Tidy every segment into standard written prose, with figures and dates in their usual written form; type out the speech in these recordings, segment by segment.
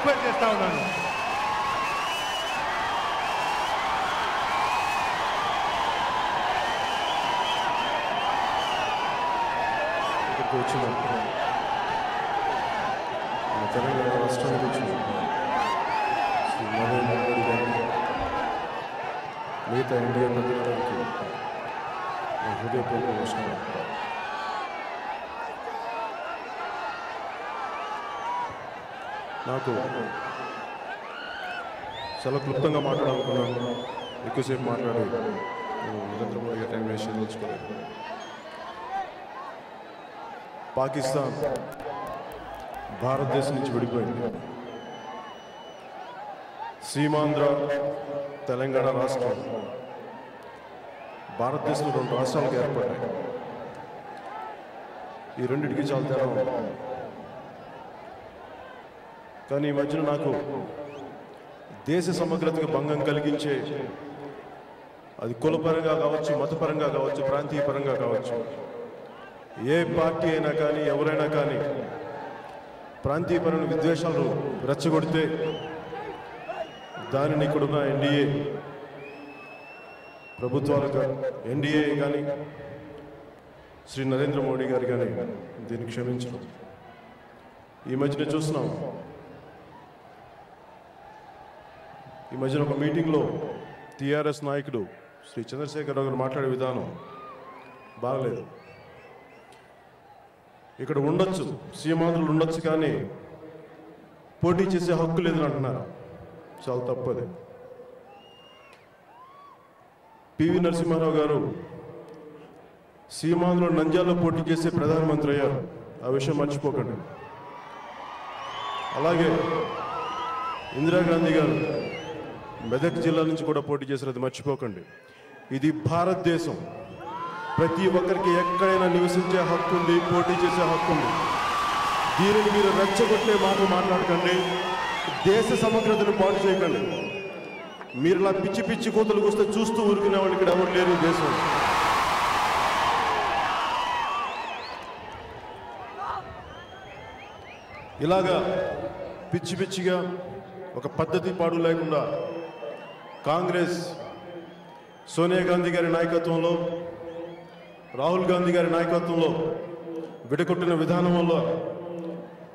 Request చేస్తా ఉన్నాను. ఇక్కడికి వచ్చిన తెలంగాణ రాష్ట్రానికి వచ్చిన శ్రీ నరేంద్ర మోడీ గారికి, మిగతా ఇండియా ప్రజలందరికీ నా హృదయపూర్వక నమస్కారం. నాకు చాలా క్లుప్తంగా మాట్లాడాలనుకున్నాను. ఎక్కువసేపు మాట్లాడి నరేంద్ర మోడీ గారి టైం వేస్ట్ చేయదలుచుకోలేదు. పాకిస్తాన్ భారతదేశం నుంచి విడిపోయింది. సీమాంధ్ర తెలంగాణ రాష్ట్రం భారతదేశంలో 2 రాష్ట్రాలకు ఏర్పడ్డాయి. ఈ రెండింటికి చాలా తేడా ఉంది. కానీ ఈ మధ్యన నాకు దేశ సమగ్రతకు భంగం కలిగించే, అది కులపరంగా కావచ్చు, మతపరంగా కావచ్చు, ప్రాంతీయ పరంగా కావచ్చు, ఏ పార్టీ అయినా కానీ ఎవరైనా కానీ ప్రాంతీయపరమైన విద్వేషాలను రెచ్చగొడితే దానిని ఇక్కడున్న ఎన్డీఏ ప్రభుత్వాలు కానీ, ఎన్డీఏ కానీ, శ్రీ నరేంద్ర మోడీ గారు కానీ దీన్ని క్షమించడం. ఈ మధ్యన చూస్తున్నాం, ఈ మధ్యన ఒక మీటింగ్లో టీఆర్ఎస్ నాయకుడు శ్రీ చంద్రశేఖరరావు గారు మాట్లాడే విధానం బాగలేదు. ఇక్కడ ఉండొచ్చు, సీమాంధ్రులు ఉండొచ్చు, కానీ పోటీ చేసే హక్కు లేదని అంటున్నారు. చాలా తప్పది. పివి నరసింహారావు గారు సీమాంధ్రులు నంద్యాలలో పోటీ చేసే ప్రధానమంత్రి అయ్యారు. ఆ విషయం మర్చిపోకండి. అలాగే ఇందిరాగాంధీ గారు మెదక్ జిల్లా నుంచి కూడా పోటీ చేశారు. అది మర్చిపోకండి. ఇది భారతదేశం. ప్రతి ఒక్కరికి ఎక్కడైనా నివసించే హక్కు ఉంది, పోటీ చేసే హక్కు ఉంది. దీనిని మీరు రెచ్చగొట్టే మాటలు మాట్లాడకండి. దేశ సమగ్రతను పాటు చేయకండి. మీరు ఇలా పిచ్చి పిచ్చి కూతలు కూస్తే చూస్తూ ఊరుకునే వాళ్ళు ఇక్కడ ఎవరు లేరు దేశం. ఇలాగా పిచ్చి పిచ్చిగా ఒక పద్ధతి పాడు లేకుండా కాంగ్రెస్ సోనియా గాంధీ గారి నాయకత్వంలో, రాహుల్ గాంధీ గారి నాయకత్వంలో విడగొట్టిన విధానం వల్ల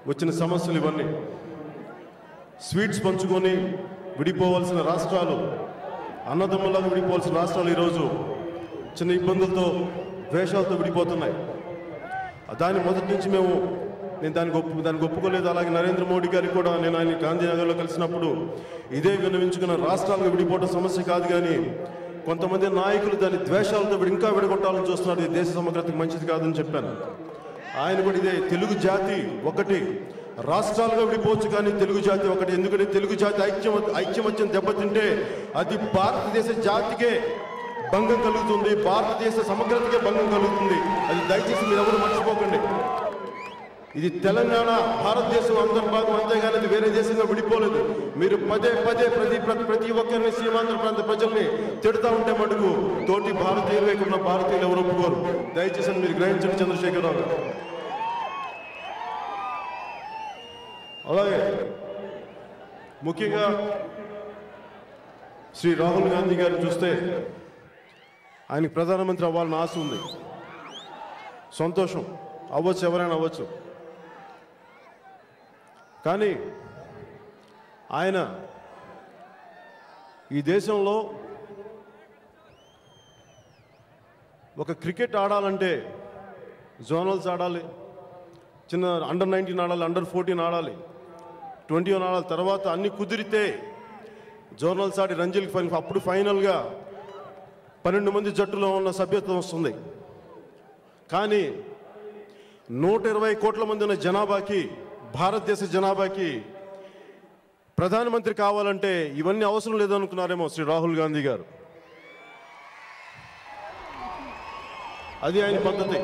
వచ్చిన సమస్యలు ఇవన్నీ. స్వీట్స్ పంచుకొని విడిపోవాల్సిన రాష్ట్రాలు, అన్నదమ్ములాగా విడిపోవాల్సిన రాష్ట్రాలు ఈరోజు చిన్న ఇబ్బందులతో, ద్వేషాలతో విడిపోతున్నాయి. దాని మొదటి నుంచి నేను దానికి ఒప్పుకోలేదు. అలాగే నరేంద్ర మోడీ గారికి కూడా నేను ఆయన గాంధీనగర్లో కలిసినప్పుడు ఇదే విన్నవించుకున్న, రాష్ట్రాలకు విడిపోవడం సమస్య కాదు, కానీ కొంతమంది నాయకులు దాని ద్వేషాలతో ఇంకా విడగొట్టాలని చూస్తున్నారు. ఇది దేశ సమగ్రతకు మంచిది కాదని చెప్పాను. ఆయన కూడా ఇదే, తెలుగు జాతి ఒకటి, రాష్ట్రాలుగా విడిపోవచ్చు కానీ తెలుగు జాతి ఒకటి. ఎందుకంటే తెలుగు జాతి ఐక్యమత్యం దెబ్బతింటే అది భారతదేశ జాతికే భంగం కలుగుతుంది, భారతదేశ సమగ్రతకే భంగం కలుగుతుంది. అది దయచేసి మీరు ఎవరు మర్చిపోకండి. ఇది తెలంగాణ భారతదేశం అందరి భాగం, అంతేగాని అది వేరే దేశంగా విడిపోలేదు. మీరు పదే పదే ప్రతి ఒక్కరిని, సీమాంధ్ర ప్రాంత ప్రజల్ని తిడతా ఉంటే మటుకు తోటి భారతీయులు, ఇక్కడ భారతీయులు ఎవరు ఒప్పుకోరు. దయచేసి మీరు గ్రహించండి చంద్రశేఖరరావు గారు. అలాగే ముఖ్యంగా శ్రీ రాహుల్ గాంధీ గారిని చూస్తే ఆయనకి ప్రధానమంత్రి అవ్వాలని ఆశ ఉంది. సంతోషం, అవ్వచ్చు, ఎవరైనా అవ్వచ్చు. కానీ ఆయన ఈ దేశంలో ఒక క్రికెట్ ఆడాలంటే జోనల్స్ ఆడాలి, చిన్న అండర్ 19 ఆడాలి, అండర్ 14 ఆడాలి, 21 ఆడాలి. తర్వాత అన్ని కుదిరితే జోనల్స్ ఆడి రంజీలకు అప్పుడు ఫైనల్గా 12 మంది జట్టులో ఉన్న సభ్యత్వం వస్తుంది. కానీ 120 కోట్ల మంది ఉన్న జనాభాకి, భారతదేశ జనాభాకి ప్రధానమంత్రి కావాలంటే ఇవన్నీ అవసరం లేదనుకున్నారేమో శ్రీ రాహుల్ గాంధీ గారు. అది ఆయన పద్ధతి.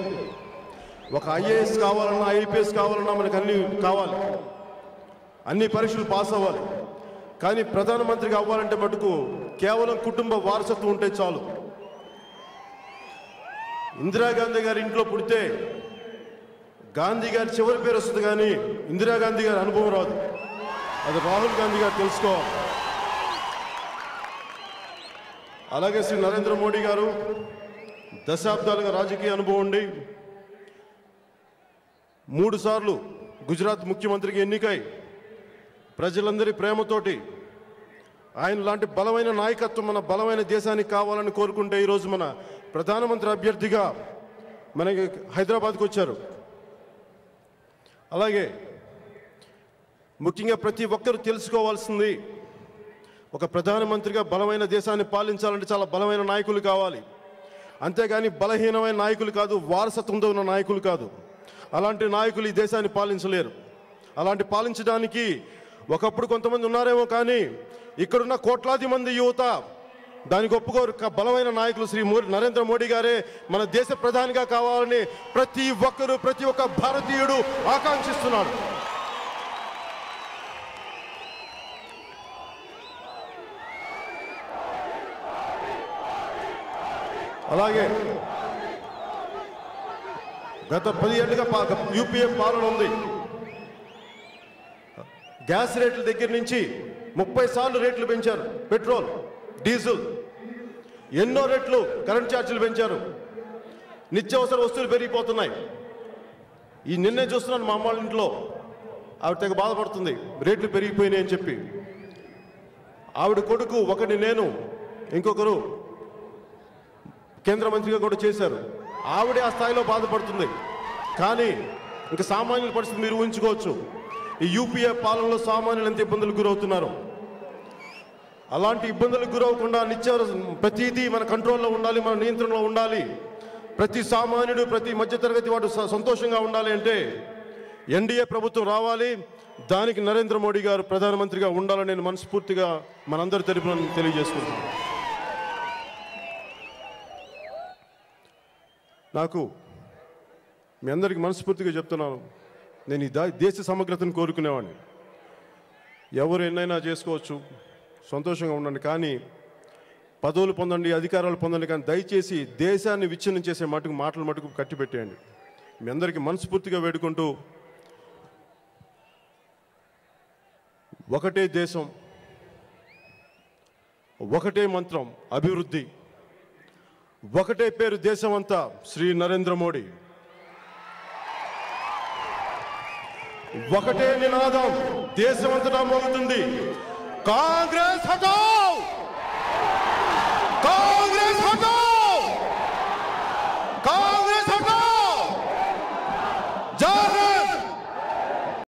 ఒక ఐఏఎస్ కావాలన్నా, ఐపీఎస్ కావాలన్నా మనకు అన్ని కావాలి, అన్ని పరీక్షలు పాస్ అవ్వాలి. కానీ ప్రధానమంత్రికి అవ్వాలంటే మటుకు కేవలం కుటుంబ వారసత్వం ఉంటే చాలు. ఇందిరాగాంధీ గారి ఇంట్లో పుడితే గాంధీ గారి చివరి పేరు వస్తుంది, కానీ ఇందిరాగాంధీ గారి అనుభవం రాదు. అది రాహుల్ గాంధీ గారు తెలుసుకోవాలి. అలాగే శ్రీ నరేంద్ర మోడీ గారు దశాబ్దాలుగా రాజకీయ అనుభవం ఉండి 3 సార్లు గుజరాత్ ముఖ్యమంత్రికి ఎన్నికై ప్రజలందరి ప్రేమతోటి ఆయన లాంటి బలమైన నాయకత్వం మన బలమైన దేశానికి కావాలని కోరుకుంటే ఈరోజు మన ప్రధానమంత్రి అభ్యర్థిగా మనకి హైదరాబాద్కు వచ్చారు. అలాగే ముఖ్యంగా ప్రతి ఒక్కరూ తెలుసుకోవాల్సింది, ఒక ప్రధానమంత్రిగా బలమైన దేశాన్ని పాలించాలంటే చాలా బలమైన నాయకులు కావాలి. అంతేగాని బలహీనమైన నాయకులు కాదు, వారసత్వంతో ఉన్న నాయకులు కాదు. అలాంటి నాయకులు ఈ దేశాన్ని పాలించలేరు. అలాంటి పాలించడానికి ఒకప్పుడు కొంతమంది ఉన్నారేమో, కానీ ఇక్కడున్న కోట్లాది మంది యువత దానికి ఒప్పుకోరు. బలమైన నాయకులు శ్రీ నరేంద్ర మోడీ గారే మన దేశ ప్రధానిగా కావాలని ప్రతి ఒక్కరూ, ప్రతి ఒక్క భారతీయుడు ఆకాంక్షిస్తున్నాడు. అలాగే గత 10 ఏళ్లుగా యూపీఏ పాలన ఉంది. గ్యాస్ రేట్ల దగ్గర నుంచి 30 సార్లు రేట్లు పెంచారు. పెట్రోల్, డీజిల్, ఎన్నో రేట్లు కరెంట్ ఛార్జీలు పెంచారు. నిత్యావసర వస్తువులు పెరిగిపోతున్నాయి. ఈ నిన్నే చూస్తున్నాను, మా అమ్మ ఇంట్లో ఆవిడ తెగ బాధపడుతుంది, రేట్లు పెరిగిపోయినాయి అని చెప్పి. ఆవిడ కొడుకు ఒకటి నేను, ఇంకొకరు కేంద్ర మంత్రిగా కూడా చేశారు. ఆవిడే ఆ స్థాయిలో బాధపడుతుంది. కానీ ఇంకా సామాన్యుల పరిస్థితి మీరు ఊహించుకోవచ్చు. ఈ యూపీఏ పాలనలో సామాన్యులు ఎంత ఇబ్బందులకు గురవుతున్నారు. అలాంటి ఇబ్బందులకు గురవకుండా ప్రతిదీ మన కంట్రోల్లో ఉండాలి, మన నియంత్రణలో ఉండాలి. ప్రతి సామాన్యుడు, ప్రతి మధ్యతరగతి వాడు సంతోషంగా ఉండాలి అంటే ఎన్డీఏ ప్రభుత్వం రావాలి. దానికి నరేంద్ర మోడీ గారు ప్రధానమంత్రిగా ఉండాలని నేను మనస్ఫూర్తిగా మనందరి తరపున తెలియజేసుకుంటున్నాను. నాకు మీ అందరికీ మనస్ఫూర్తిగా చెప్తున్నాను, నేను ఈ దేశ సమగ్రతను కోరుకునేవాడిని. ఎవరు ఎన్నైనా చేసుకోవచ్చు, సంతోషంగా ఉండండి, కానీ పదవులు పొందండి, అధికారాలు పొందండి, కానీ దయచేసి దేశాన్ని విచ్ఛిన్నం చేసే మాటలు మటుకు కట్టిపెట్టేయండి. మీ అందరికీ మనస్ఫూర్తిగా వేడుకుంటూ, ఒకటే దేశం, ఒకటే మంత్రం, అభివృద్ధి. ఒకటే పేరు దేశం అంతా, శ్రీ నరేంద్ర మోడీ. ఒకటే నినాదం దేశమంతటా మోగుతుంది, కాంగ్రెస్ హటాओ, కాంగ్రెస్ హటాओ, కాంగ్రెస్ హటాओ, జై